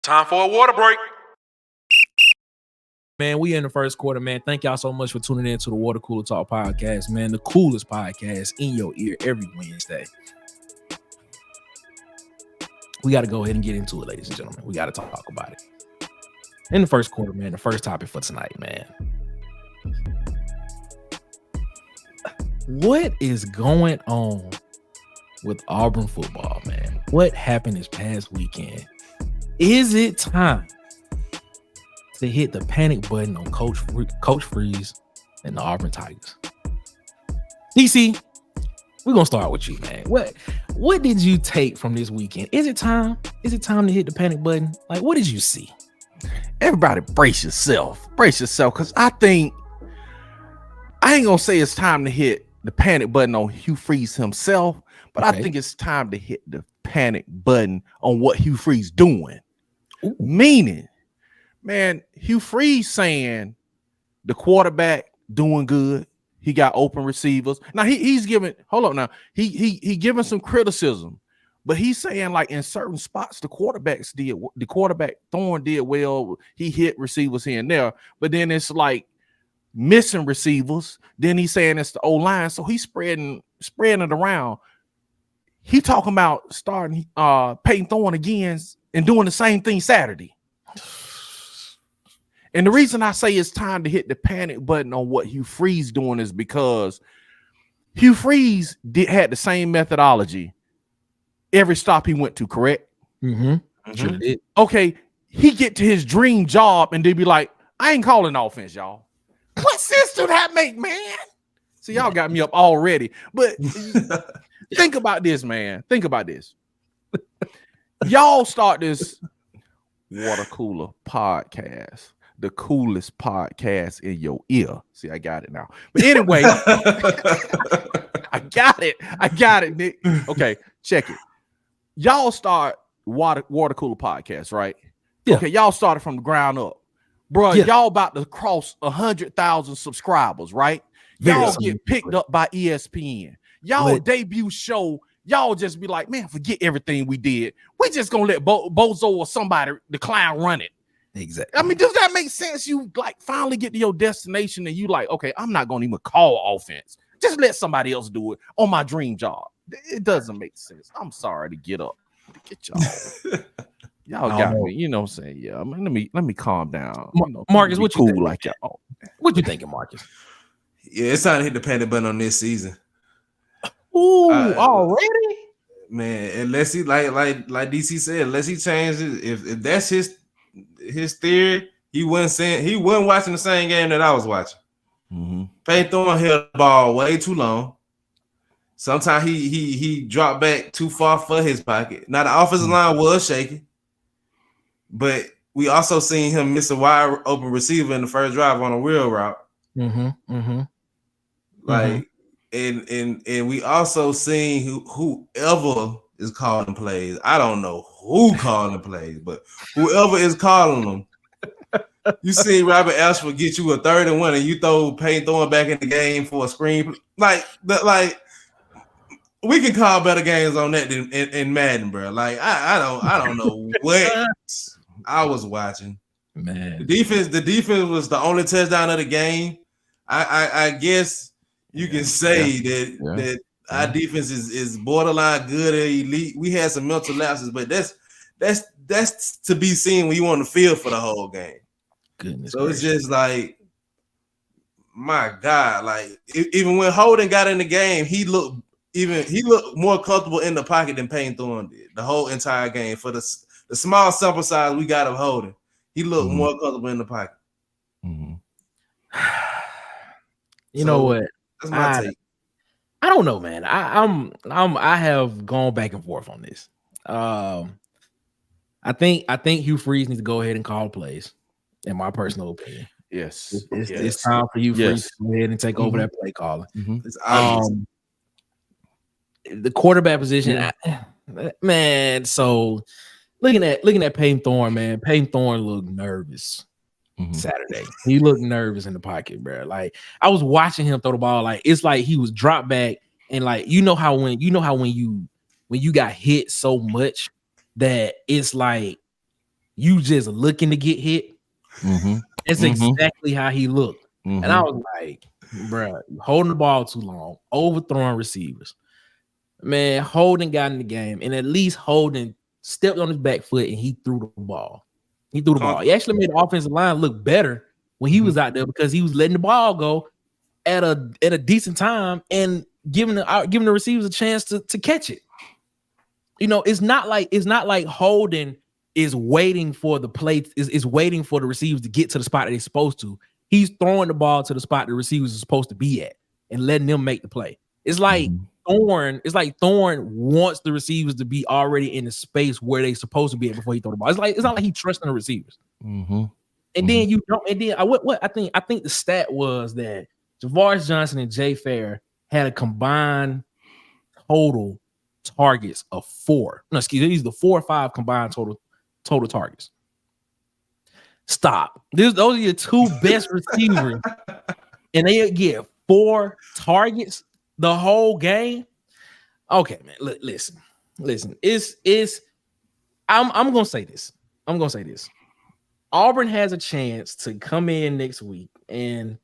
Time for a water break. Man, we in the first quarter, man. Thank y'all so much for tuning in to the Water Cooler Talk podcast, man. The coolest podcast in your ear every Wednesday. We got to go ahead and get into it, ladies and gentlemen. We got to talk about it. In the first quarter, man, the first topic for tonight, man. What is going on with Auburn football, man? What happened this past weekend? Is it time to hit the panic button on Coach Freeze and the Auburn Tigers? DC, we're gonna start with you, man. What did you take from this weekend? Is it time? Is it time to hit the panic button? Like, what did you see? Everybody brace yourself, because I think I ain't gonna say it's time to hit the panic button on Hugh Freeze himself, but okay. I think it's time to hit the panic button on what Hugh Freeze doing. Ooh. Meaning, man, Hugh Freeze saying the quarterback doing good. He got open receivers. Now he's giving. Hold up, now he giving some criticism, but he's saying like in certain spots the quarterback Thorne did well. He hit receivers here and there, but then it's like missing receivers. Then he's saying it's the O-line, so he's spreading it around. He talking about starting Peyton Thorne again and doing the same thing Saturday. And the reason I say it's time to hit the panic button on what Hugh Freeze doing is because Hugh Freeze had the same methodology every stop he went to, correct? Mm-hmm. Sure did. Okay, he get to his dream job and they be like, I ain't calling offense, y'all. What sense do that make, man? So y'all got me up already. But think about this, man. Think about this. Y'all start this Water Cooler podcast. The coolest podcast in your ear. See, I got it now. But anyway, I got it, Nick. Okay, check it. Y'all start Water Cooler podcast, right? Yeah. Okay, y'all started from the ground up. Bro, yeah. Y'all about to cross 100,000 subscribers, right? Y'all get picked up by ESPN. Y'all debut show, y'all just be like, man, forget everything we did. We just gonna let Bozo or somebody, the clown, run it. Exactly. I mean, does that make sense? You like finally get to your destination and you like, okay, I'm not gonna even call offense. Just let somebody else do it on my dream job. It doesn't make sense. I'm sorry to get up. Get y'all. Y'all got me. You know what I'm saying? Yeah. I mean, let me calm down. Marcus, what you think? Like y'all? What you thinking, Marcus? Yeah, it's time to hit the panic button on this season. Ooh, already? Man, unless he like DC said, unless he changes, if that's his theory, he wasn't watching the same game that I was watching. Mm-hmm. Peyton Thorne held the ball way too long. Sometimes he dropped back too far for his pocket. Now the offensive line was shaky, but we also seen him miss a wide open receiver in the first drive on a wheel route. Like, and we also seen whoever is calling plays. I don't know who calling plays, but whoever is calling them. You see Robert Ashford get you a 3rd and 1, and you throw Peyton Thorne back in the game for a screen. Like we can call better games on that than in Madden, bro. Like I don't know what I was watching. Man, the defense was the only touchdown of the game. I guess you can say that our defense is borderline good or elite. We had some mental lapses, but that's to be seen when you on the field for the whole game. Goodness so gracious. It's just like, my God, like even when Holden got in the game, he looked more comfortable in the pocket than Peyton Thorne did the whole entire game. For the small sample size we got of Holden, he looked more comfortable in the pocket. Mm-hmm. You know what? That's my take. I don't know, man. I have gone back and forth on this. I think Hugh Freeze needs to go ahead and call plays, in my personal opinion. Yes. It's time for Hugh Freeze to go ahead and take over that play calling. It's obvious. The quarterback position, man. So looking at Peyton Thorne, man. Peyton Thorne looked nervous Saturday. He looked nervous in the pocket, bro. Like I was watching him throw the ball, like it's like he was dropped back, and like you know how when you got hit so much that it's like You just looking to get hit. It's exactly how he looked. And I was like, bro, holding the ball too long, overthrowing receivers. Man, Holden got in the game, and at least Holden stepped on his back foot and he threw the ball. He threw the ball. He actually made the offensive line look better when he was out there because he was letting the ball go at a decent time and giving the receivers a chance to catch it. You know, it's not like Holden is waiting for the play, is waiting for the receivers to get to the spot that they're supposed to. He's throwing the ball to the spot the receivers are supposed to be at and letting them make the play. It's like Thorne wants the receivers to be already in the space where they're supposed to be at before he throw the ball. It's not like he trusting the receivers. And then you don't. And then I think the stat was that Javaris Johnson and Jay Fair had a combined total targets of 4. No, excuse me, these are the 4 or 5 combined total targets. Stop. Those are your 2 best receivers, and they get 4 targets the whole game. Okay, man. Listen. I'm gonna say this. Auburn has a chance to come in next week, and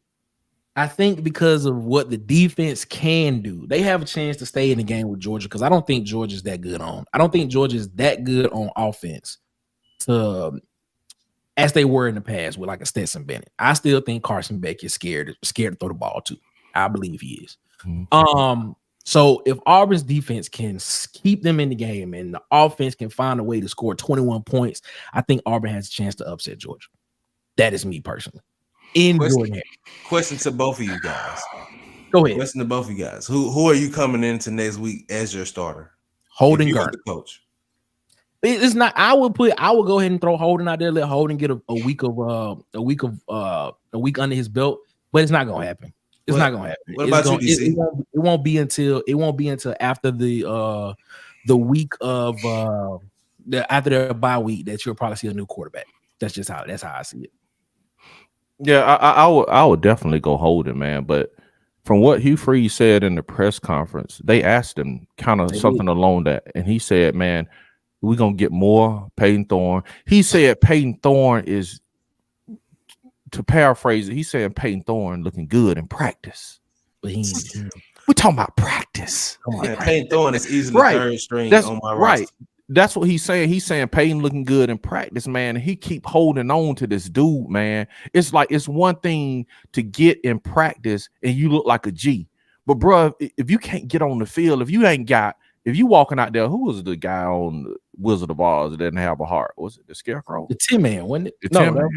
I think because of what the defense can do, they have a chance to stay in the game with Georgia because I don't think Georgia's that good on. I don't think Georgia's that good on offense as they were in the past with like a Stetson Bennett. I still think Carson Beck is scared to throw the ball too. I believe he is. So if Auburn's defense can keep them in the game and the offense can find a way to score 21 points, I think Auburn has a chance to upset Georgia. That is me personally. Question to both of you guys. Go ahead. Question to both of you guys. Who are you coming into next week as your starter? Holden Garner, the coach. It's not. I would go ahead and throw Holden out there. Let Holden get a week under his belt, but it's not gonna happen. It's not gonna happen. What about you, DC? It won't be until after the week of after their bye week that you'll probably see a new quarterback. That's how I see it. Yeah, I would definitely go Holden, man. But from what Hugh Freeze said in the press conference, they asked him kind of something along that, and he said, "Man, we're gonna get more Peyton Thorne." He said Peyton Thorne is, to paraphrase it, he's saying Peyton Thorne looking good in practice. But we're talking about practice. Peyton Thorne is easily third string on my roster. That's what he's saying. He's saying Peyton looking good in practice, man. And he keep holding on to this dude, man. It's like it's one thing to get in practice and you look like a G. But bro, if you can't get on the field, if you walking out there, who was the guy on Wizard of Oz that didn't have a heart? Was it the Scarecrow? The Tin Man, wasn't it?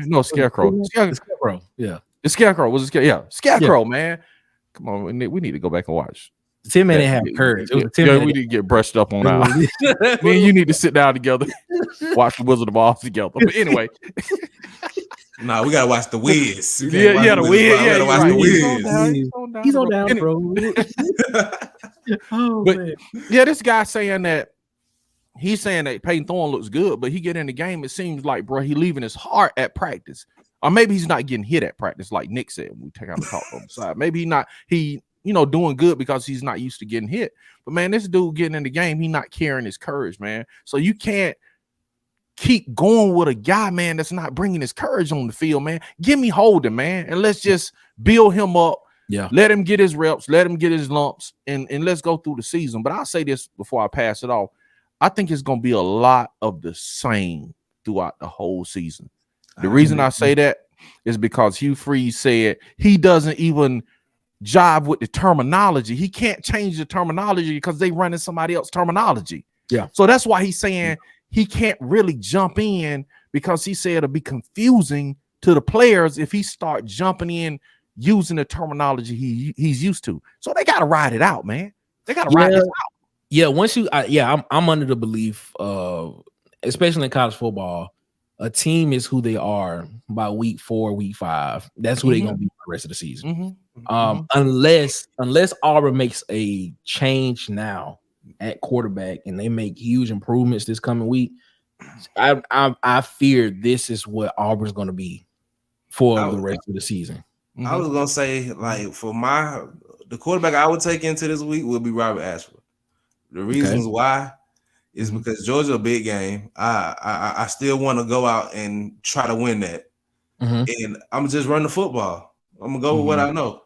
No, Scarecrow. The Scarecrow. Yeah. The Scarecrow was Scarecrow, man. Come on, we need to go back and watch. Tim didn't have courage. We need to get brushed up on that. Me and you need to sit down together, watch the Wizard of Oz together. But anyway, nah, we gotta watch the Wiz. The Wiz. Yeah, watch the Wiz. He's on down, bro. Man. Yeah, this guy saying that he's saying that Peyton Thorne looks good, but he get in the game. It seems like, bro, he leaving his heart at practice, or maybe he's not getting hit at practice, like Nick said. We take out the talk on the side. Maybe he doing good because he's not used to getting hit. But man, this dude getting in the game, he not carrying his courage, man. So you can't keep going with a guy, man, that's not bringing his courage on the field, man. Give me Holden, man, and let's just build him up. Yeah, let him get his reps, let him get his lumps, and let's go through the season. But I'll say this before I pass it off. I think it's going to be a lot of the same throughout the whole season. The reason I say that is because Hugh Freeze said he doesn't even jive with the terminology. He can't change the terminology because they running somebody else's terminology. Yeah. So that's why he's saying he can't really jump in, because he said it'll be confusing to the players if he start jumping in using the terminology he's used to. So they got to ride it out, man. They got to ride this out. Yeah, I'm under the belief, especially in college football, a team is who they are by week 4, week 5. That's who they're gonna be for the rest of the season. Unless Auburn makes a change now at quarterback and they make huge improvements this coming week, I fear this is what Auburn's gonna be for the rest of the season. I was gonna say, like, for the quarterback I would take into this week will be Robert Ashford. The reasons why is because Georgia a big game. I still want to go out and try to win that. And I'm just run the football. I'm gonna go with what I know.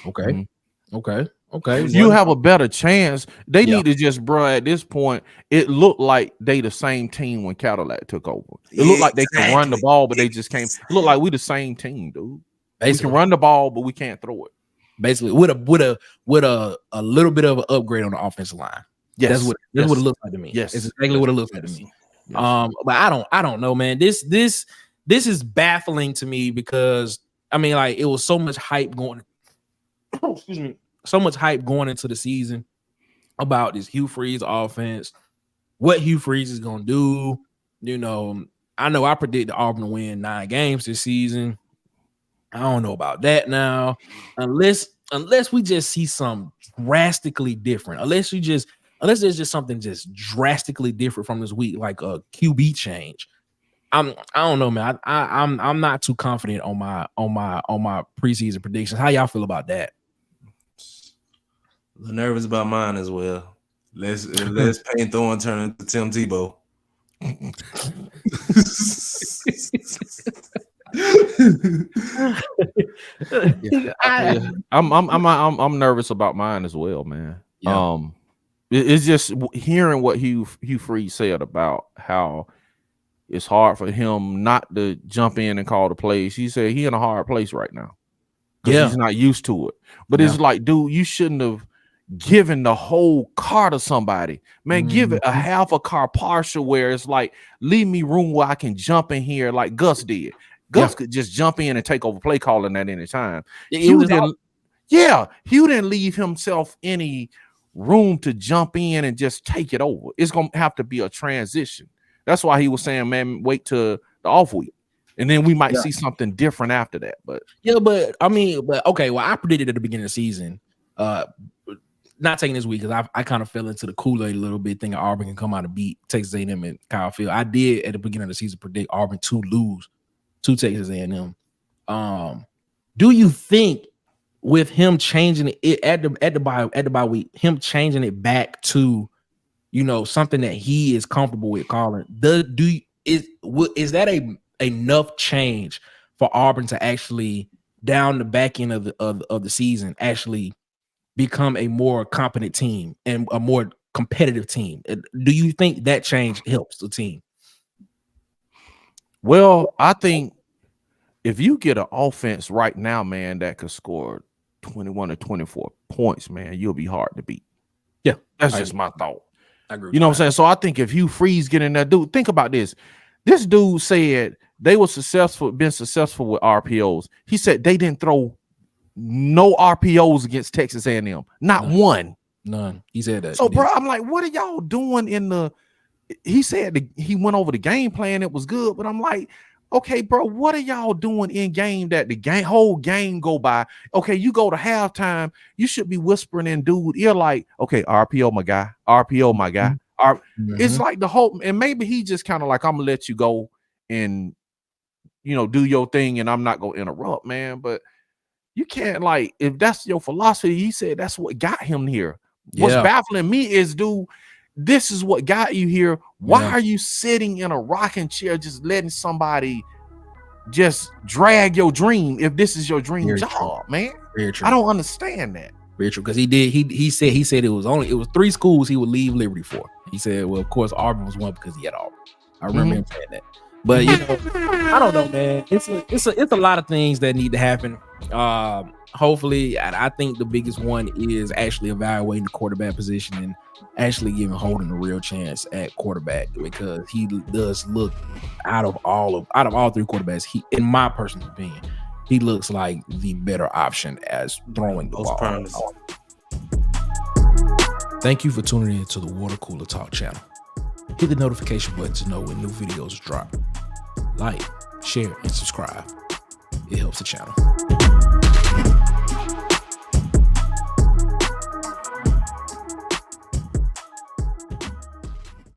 Okay. Okay. You have a better chance. They need to just, bro, at this point, it looked like they the same team when Cadillac took over. It looked like they can run the ball, but they just can't. It looked like we the same team, dude. Basically. We can run the ball, but we can't throw it. Basically, with a little bit of an upgrade on the offensive line. Yes, that's what it looks like to me. Yes, it's exactly what it looks like to me. Yes. But I don't know, man. This is baffling to me because I mean, like, it was so much hype going. Excuse me. So much hype going into the season about this Hugh Freeze offense, what Hugh Freeze is gonna do. You know I predicted Auburn to win 9 games this season. I don't know about that now, unless we just see some drastically different. Unless there's just something just drastically different from this week, like a QB change. I don't know, man. I'm not too confident on my preseason predictions. How y'all feel about that? A little nervous about mine as well. Let's Payne Thorne turn into Tim Tebow. I'm nervous about mine as well, man. Yeah. It's just hearing what Hugh Freeze said about how it's hard for him not to jump in and call the plays. He said he in a hard place right now because he's not used to it. But it's like, dude, you shouldn't have given the whole car to somebody, man. Give it a half a car partial where it's like, leave me room where I can jump in here like Gus did. Gus could just jump in and take over play calling at any time. Hugh didn't leave himself any room to jump in and just take it over. It's gonna have to be a transition. That's why he was saying, man, wait till the off week. And then we might see something different after that. But okay. Well, I predicted at the beginning of the season, not taking this week because I kind of fell into the Kool-Aid a little bit, thinking Auburn can come out and beat Texas A&M and Kyle Field. I did at the beginning of the season predict Auburn to lose to Texas A&M. Do you think with him changing it at the bye week, him changing it back to, something that he is comfortable with calling, is that enough change for Auburn to actually down the back end of the season actually become a more competent team and a more competitive team? Do you think that change helps the team? Well, I think if you get an offense right now, man, that could score 21 or 24 points, man, you'll be hard to beat. Yeah, that's just my thought. I agree. You know what I'm saying? So I think if Hugh Freeze get in there, dude, think about this. This dude said they were been successful with RPOs. He said they didn't throw no RPOs against Texas A&M. Not one. None. He said that. So, bro, I'm like, what are y'all doing he said he went over the game plan. It was good. But I'm like, okay, bro, what are y'all doing in game that the whole game go by? Okay, you go to halftime, you should be whispering in dude ear like, okay, RPO, my guy. RPO, my guy. It's like the whole, and maybe he just kind of like, I'm going to let you go and, do your thing and I'm not going to interrupt, man. But you can't, like, if that's your philosophy, he said that's what got him here. What's baffling me is, dude, this is what got you here. Why are you sitting in a rocking chair just letting somebody just drag your dream if this is your dream job, man? Very true. I don't understand that. Very true, because he said it was 3 schools he would leave Liberty for. He said, well, of course, Auburn was one because he had Auburn. I remember him saying that. But I don't know, man. It's a lot of things that need to happen. Hopefully, I think the biggest one is actually evaluating the quarterback position and actually giving Holden a real chance at quarterback, because he does look out of all 3 quarterbacks. He, in my personal opinion, he looks like the better option as throwing the ball. Thank you for tuning in to the Water Cooler Talk channel. Hit the notification button to know when new videos drop. Like, share, and subscribe. It helps the channel.